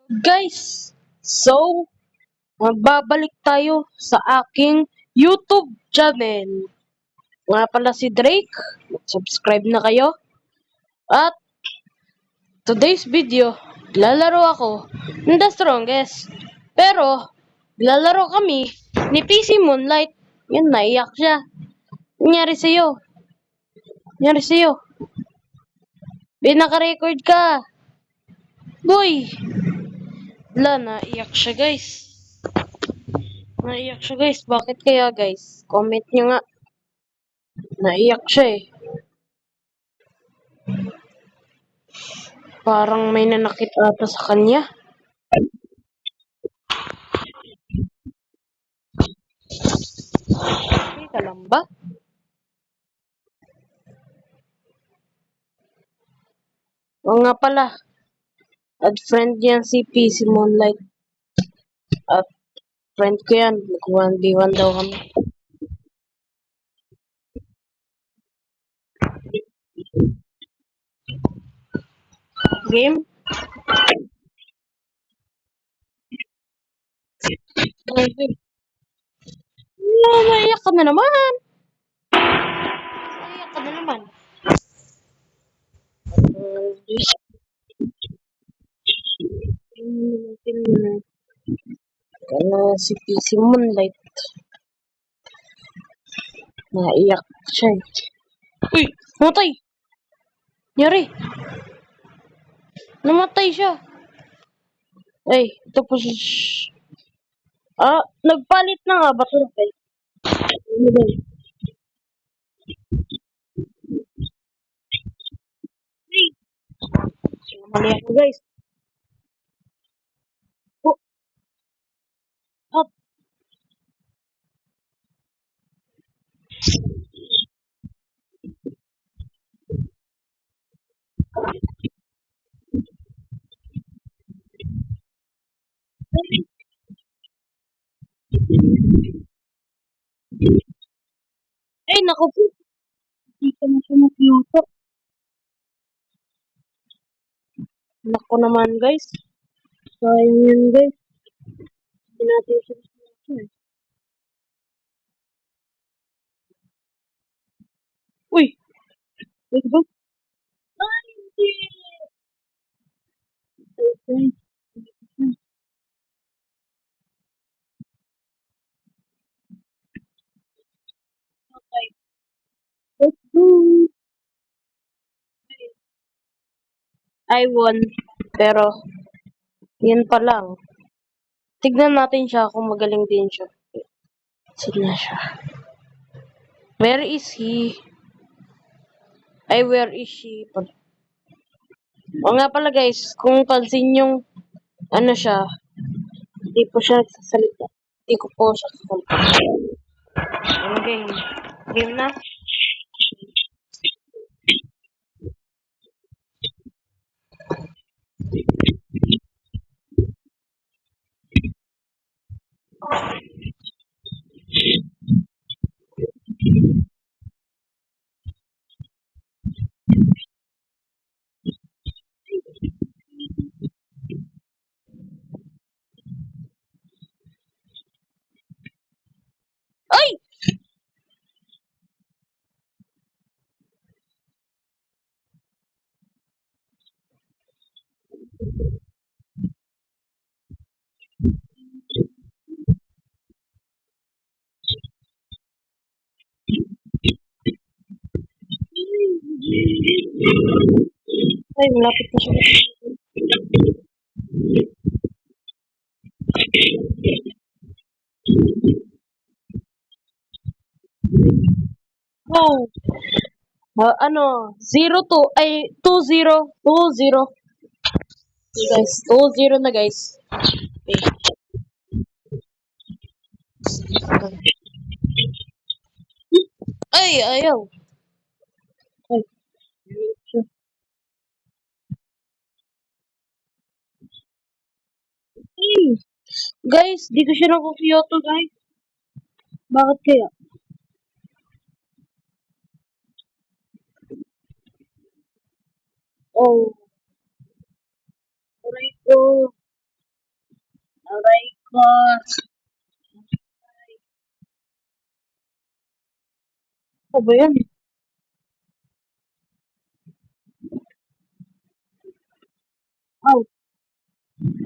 Guys, so magbabalik tayo sa aking YouTube channel. Nga pala si Drake, subscribe na kayo. At today's video, lalaro ako ng The Strongest. Pero, lalaro kami ni PC Moonlight. Yun, naiyak siya. Nangyari sa'yo? Nangyari sa'yo? Pinaka-record ka. Boy! Wala, naiyak siya guys. Naiyak siya guys. Bakit kaya guys? Comment nyo nga. Naiyak siya eh. Parang may nanakit ata sa kanya. Okay ka lang ba? Oo nga pala. Add friend yan si PC Moonlight. At friend ko yan. Mag-1v1 daw kami. Game? Okay. Naiyak ka na naman. Naiyak ka na naman. Kaya si PC Moonlight. Naiyak siya eh. Uy! Namatay! Nyari! Namatay siya! Ay, ito po si... nagpalit na nga ba ito? Mali ako guys. Oh, at ay, naku po. Hindi ka na siya mag-youtube. Naku naman guys. Sayang yun guys. Hindi natin siya mag-youtube. Uy! Wait ba? Ay, hindi! Okay. Let's go! I won. Pero, yun pa lang. Tignan natin siya kung magaling din siya. Sige na siya. Where is he? Ay, where is she? O nga pala guys, kung pansin yung ano siya, hindi po siya nagsasalita. Hindi ko po siya kasalita. Ano game? Game na? Ay! Ay, malapit na siya. Oh! Ano, 02, ay, 20, 20. Okay, guys, 20 na guys. Okay. Ay, ayaw. Ay. Ay. Guys, di ko siya nakukiyoto guys. Bakit kaya? Oh. Aray ko. Boss. Ano ba yan? Ow,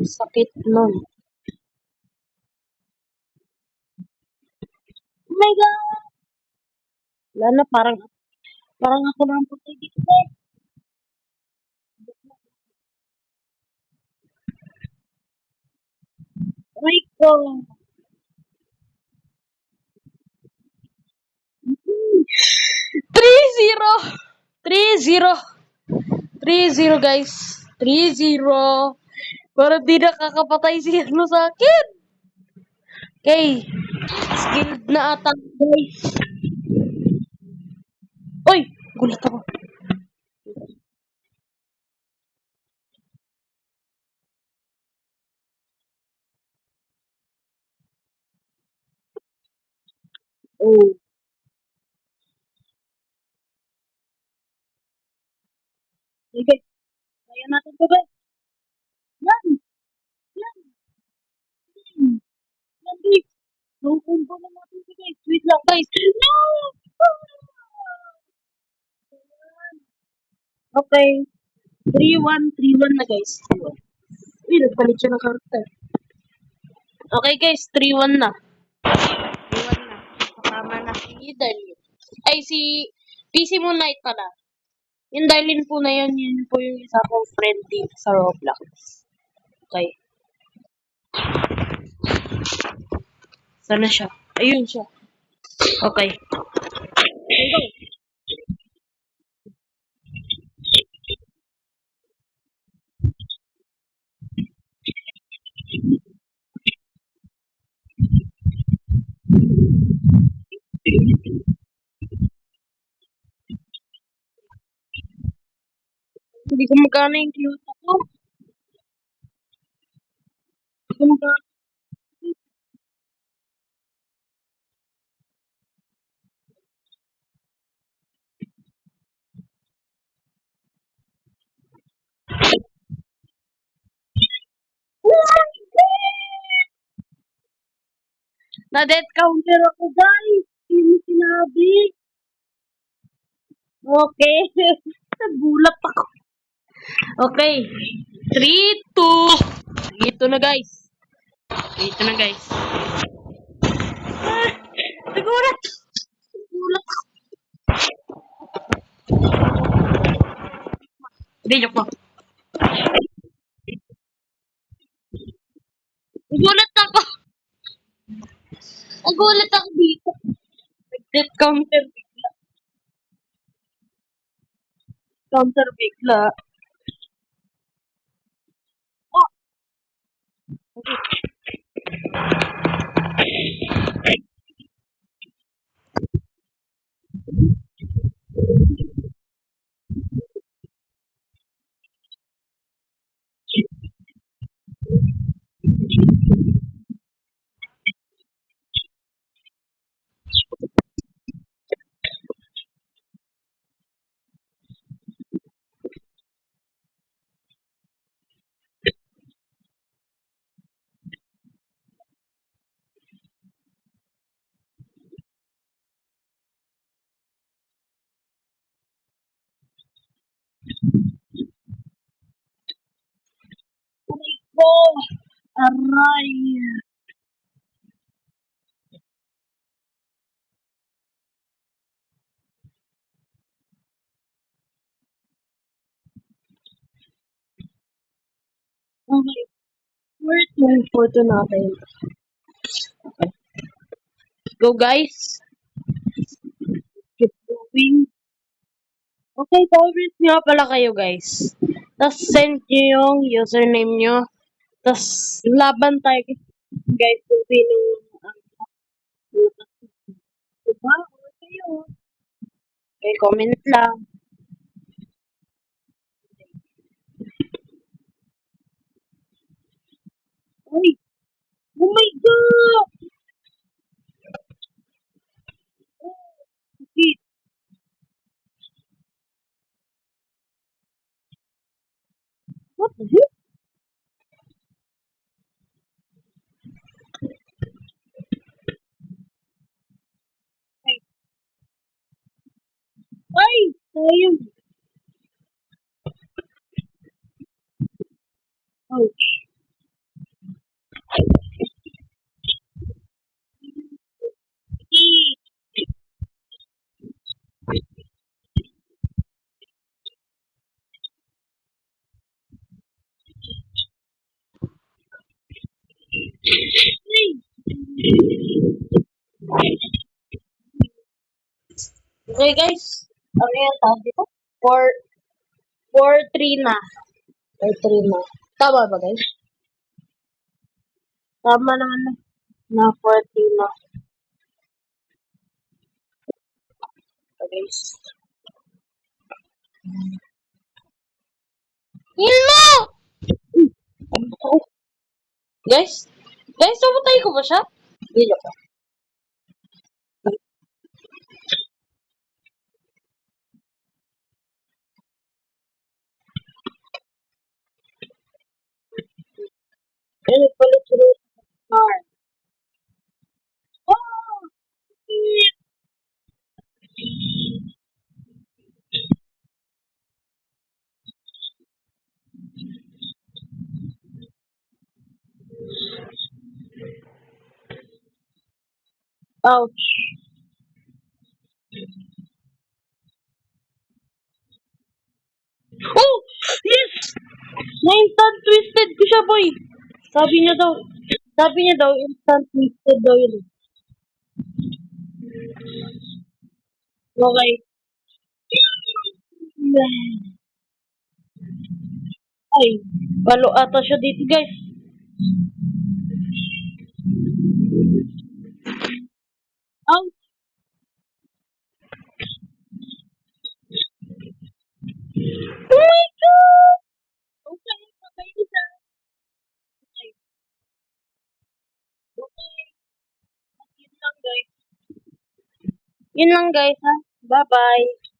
sakit nun. Oh my God! Wala na, parang ako na ang patay dito, guys. Aray ko. 3-0! 3-0! 3-0, guys. 3-0. Pero di nakakapatay si ano sa akin. Okay. Skilled na attack, guys. Uy! Gulat ako. Oh. Sige. Kaya natin to, guys. Yan! Yan! Yan, guys. Nakukumpa na natin to, guys. Wait lang, guys. No! Okay. 3-1. 3-1 na, guys. 3-1. Uy, nagpalit siya ng karakter. Okay, guys. 3-1 na. 3-1 na. Kasama na si Darlene. Ay, si PC Moon Knight pala. Yung Darlene po na yun po yung isa kong friend dito sa Roblox. Okay. Sana siya? Ayun siya. Okay. Hindi ko magkano yung cute ako. Hindi ko magkano. Na-death counter ako, guys. Hindi sinabi. Okay. Nagulat ako. Okay. 3-2. Ito na, guys. Ito na, guys. Ah, nagulat. Nagulat ako. Hindi, joke lang. Nagulat ako. Nagulat ako dito. Nag-death counter. Counter bigla. Oh, oh, aray. Okay. Where's my photo natin? Go, guys. Keep going. Okay, favorites nyo pala kayo, guys. Tapos send nyo yung username nyo. Tapos laban tayo, guys, kung sino ang diba? Okay kayo. Okay, comment lang. Uy! Oh my God! Okay. What the heck? Ayun. Ouch. Okay guys, ano yan tawag dito? 4-3 na. 4-3 na. Tama ba guys? Tama naman na 4-3 na. So, guys. Yun mo! Guys? Guys, namatay ko ba siya? Hindi joke lang. Kaya nagpalit sila sa car. Oh! Ouch. Oh! Yes! Na-instant twisted ko siya, boy. Sabi niya daw. Sabi niya daw, instant twisted daw yun. Okay. Ay, palo ata siya dito, guys. Ouch! Oh my God! Okay, patay na siya. Okay. Okay. Yun lang, guys. Yun lang, guys, ha. Bye-bye.